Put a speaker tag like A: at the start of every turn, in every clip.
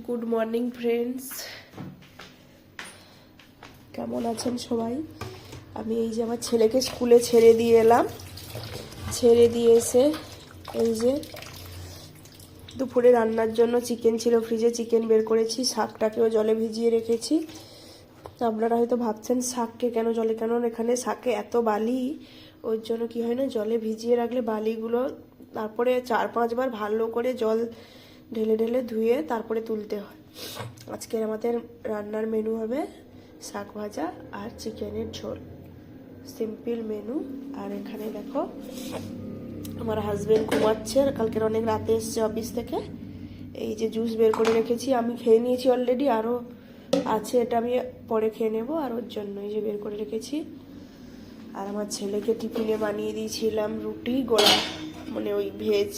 A: Good morning friends, কেমন আছেন সবাই? আমি এই যে আমার ছেলেকে স্কুলে ছেড়ে দিয়ে এলাম। ছেড়ে দিয়ে এসে এই যে দুপুরে রান্নার জন্য চিকেন ছিল ফ্রিজে, চিকেন বের করেছি, শাকটাকেও জলে ভিজিয়ে রেখেছি। আপনারা হয়তো ভাবছেন শাককে কেন জলে, কেন এখানে শাকে এত বালি, ওর জন্য কি হয় না, জলে ভিজিয়ে রাখলে বালিগুলো তারপরে 4-5 বার ভালো করে জল ঢেলে ঢেলে ধুয়ে তারপরে তুলতে হয়। আজকের আমাদের রান্নার মেনু হবে শাক ভাজা আর চিকেনের ঝোল, সিম্পল মেনু। আর এখানে দেখো আমার হাজবেন্ড ঘুমাচ্ছে, কালকের অনেক রাতে এসছে অফিস থেকে। এই যে জুস বের করে রেখেছি, আমি খেয়ে নিয়েছি অলরেডি, আরও আছে, এটা আমি পরে খেয়ে নেবো। আর ওর জন্য এই যে বের করে রেখেছি। আর আমার ছেলেকে টিফিনে বানিয়ে দিয়েছিলাম রুটি গোলা, মানে ওই ভেজ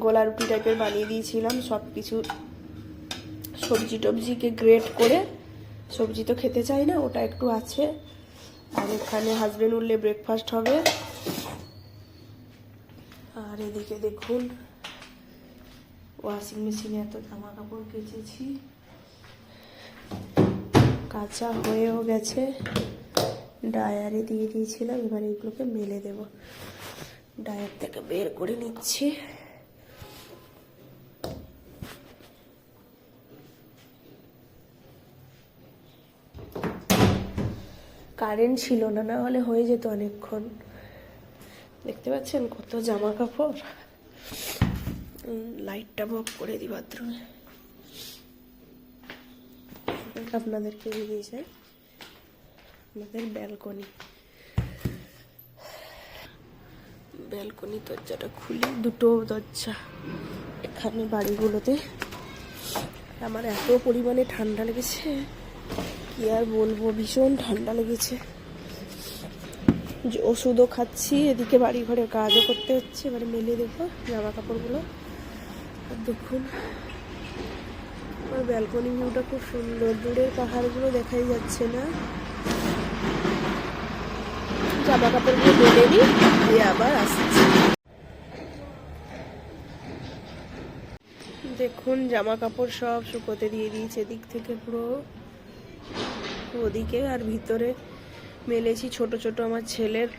A: গোলা রুটি টাইপের বানিয়ে দিয়েছিলাম। সব কিছু সবজি টবজিকে গ্রেট করে, সবজি তো খেতে চাই না, ওটা একটু আছে। আর এখানে হাজবেন্ড উঠলে ব্রেকফাস্ট হবে। আর এদিকে দেখুন ওয়াশিং মেশিনে এত জামা কাপড় কেচেছি, কাঁচা হয়েও গেছে, ডায়ারে দিয়ে দিয়েছিলাম, এবার এইগুলোকে মেলে দেব। ডায়ার থেকে বের করে নিচ্ছি। কারেন্ট ছিল না, না হলে হয়ে যেত অনেকক্ষণ। দেখতে পাচ্ছেন কত জামা কাপড়। লাইটটা অফ করে দিই বাথরুমে, আপনাদেরকে দিয়ে যাই আমাদের ব্যালকনি দরজাটা খুলি, দুটো দরজা এখানে বাড়িগুলোতে। আমার এত পরিমাণে ঠান্ডা লেগেছে কি আর বলবো, ভীষণ ঠান্ডা লেগেছে। ওষুধও খাচ্ছি, এদিকে বাড়ি ঘরের কাজও করতে হচ্ছে। এবারে মেলে দেবো জামা কাপড়গুলো। আর দেখুন আমার ব্যালকনি ভিউটা খুব সুন্দর, দূরের পাহাড়গুলো দেখাই যাচ্ছে না। জামা কাপড়গুলো মেলে নিই, দিয়ে আবার আসছি। দেখুন জামা কাপড় সব শুকোতে দিয়ে দিয়েছি, এদিক থেকে পুরো ওদিকে। আর ভিতরে মেলেছি ছোট ছোট আমার ছেলের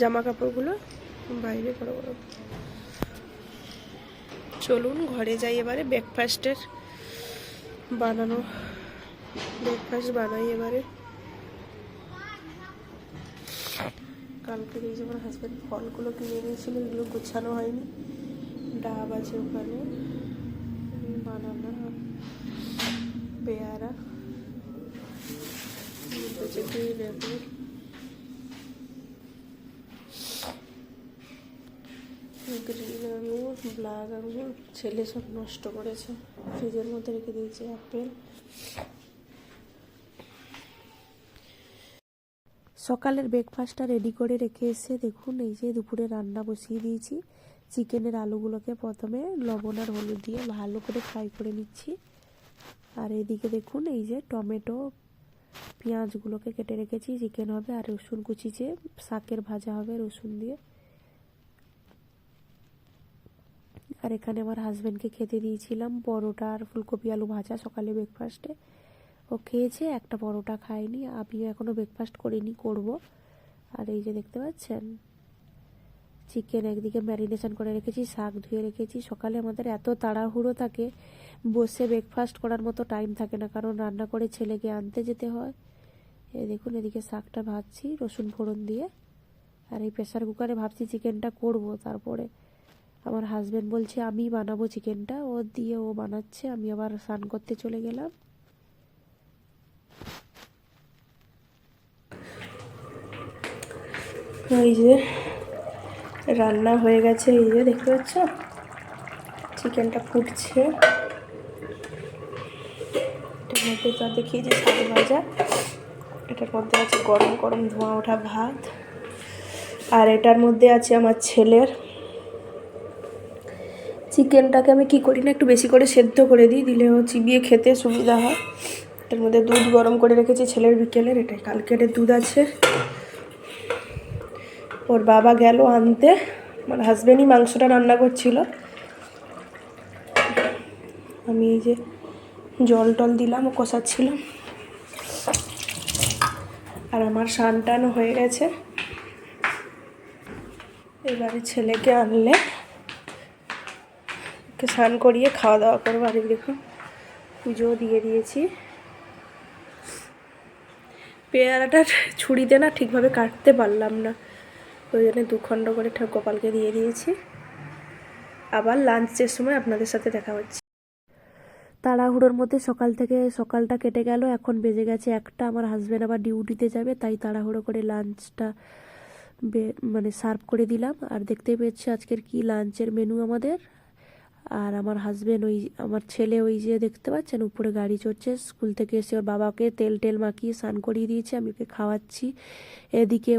A: জামা কাপড়গুলো, বাইরে বড় বড়। চলুন ঘরে যাই, এবারে ব্রেকফাস্ট বানাই এবারে। কালকে এই যে আমার হাজব্যান্ড ফলগুলো কিনে নিয়েছিল, এগুলো গোছানো হয়নি। ডাব আছে ওখানে, বানানা, পেয়ারা, লেবু, গ্রিন আঙুর, ব্ল্যাক আঙুর ছেলে সব নষ্ট করেছে, ফ্রিজের মধ্যে রেখে দিয়েছে। আপেল। সকালের ব্রেকফাস্টটা রেডি করে রেখে এসে দেখুন এই যে দুপুরে রান্না বসিয়ে দিয়েছি। চিকেনের আলুগুলোকে প্রথমে লবণ আর হলুদ দিয়ে ভালো করে ফ্রাই করে নিচ্ছি। আর এদিকে দেখুন এই যে টমেটো পেঁয়াজগুলোকে কেটে রেখেছি, চিকেন হবে। আর রসুন কুচিছে, শাকের ভাজা হবে রসুন দিয়ে। আর এখানে আমার হাজব্যান্ডকে খেতে দিয়েছিলাম পরোটা আর ফুলকপি আলু ভাজা সকালে ব্রেকফাস্টে। ও খেয়েছে, একটা পরোটা খায়নি। আমিও এখনও ব্রেকফাস্ট করিনি, করব। আর এই যে দেখতে পাচ্ছেন চিকেন একদিকে ম্যারিনেশন করে রেখেছি, শাক ধুয়ে রেখেছি। সকালে আমাদের এত তাড়াহুড়ো থাকে, বসে ব্রেকফাস্ট করার মতো টাইম থাকে না, কারণ রান্না করে ছেলেকে আনতে যেতে হয়। এই দেখুন এদিকে শাকটা ভাজছি রসুন ফোড়ন দিয়ে। আর এই প্রেসার কুকারে ভাবছি চিকেনটা করব। তারপরে আমার হাজব্যান্ড বলছে আমি বানাবো চিকেনটা, ও দিয়ে ও বানাচ্ছে। আমি আবার স্নান করতে চলে গেলাম। এই যে রান্না হয়ে গেছে, এই যে দেখতে পাচ্ছ চিকেনটা ফুটছে। এটার মধ্যে তো দেখিয়ে যে শাক ভাজা, এটার মধ্যে আছে গরম গরম ধোঁয়া ওঠা ভাত। আর এটার মধ্যে আছে আমার ছেলের চিকেনটাকে আমি কি করি না, একটু বেশি করে সেদ্ধ করে দিই, দিলে ও চিবিয়ে খেতে সুবিধা হয়। এটার মধ্যে দুধ গরম করে রেখেছি ছেলের বিকেলের, এটাই কালকের দুধ আছে। ওর বাবা গেল আনতে, আমার হাজব্যান্ডই মাংসটা রান্না করছিল। আমি এই যে জল টল দিলাম, ও কষাচ্ছিলাম। আর আমার স্নান টান হয়ে গেছে। এবারে ছেলেকে আনলে ওকে স্নান করিয়ে খাওয়া দাওয়া করবো। আর দেখুন পুজোও দিয়ে দিয়েছি। পেয়ারাটা ছুরিতে না ঠিকভাবে কাটতে পারলাম না, ওই জন্য 2 খণ্ড করে গোপালকে দিয়ে দিয়েছি। আবার লাঞ্চের সময় আপনাদের সাথে দেখা হচ্ছে। তাড়াহুড়োর মধ্যে সকালটা কেটে গেল। এখন বেজে গেছে 1টা। আমার হাজব্যান্ড আবার ডিউটিতে যাবে, তাই তাড়াহুড়ো করে লাঞ্চটা মানে সার্ভ করে দিলাম। আর দেখতেই পেয়েছি আজকের কি লাঞ্চের মেনু আমাদের। আর আমার হাজব্যান্ড, ওই আমার ছেলে, ওই যে দেখতে পাচ্ছেন উপরে গাড়ি চড়ছে, স্কুল থেকে এসে ওর বাবাকে তেল মাখিয়ে স্নান করিয়ে দিয়েছি, আমি ওকে খাওয়াচ্ছি। এদিকে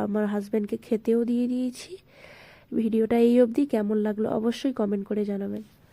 A: আমার হাজব্যান্ডকে খেতেও দিয়ে দিয়েছি। ভিডিওটা এই অবধি। কেমন লাগলো অবশ্যই কমেন্ট করে জানাবেন।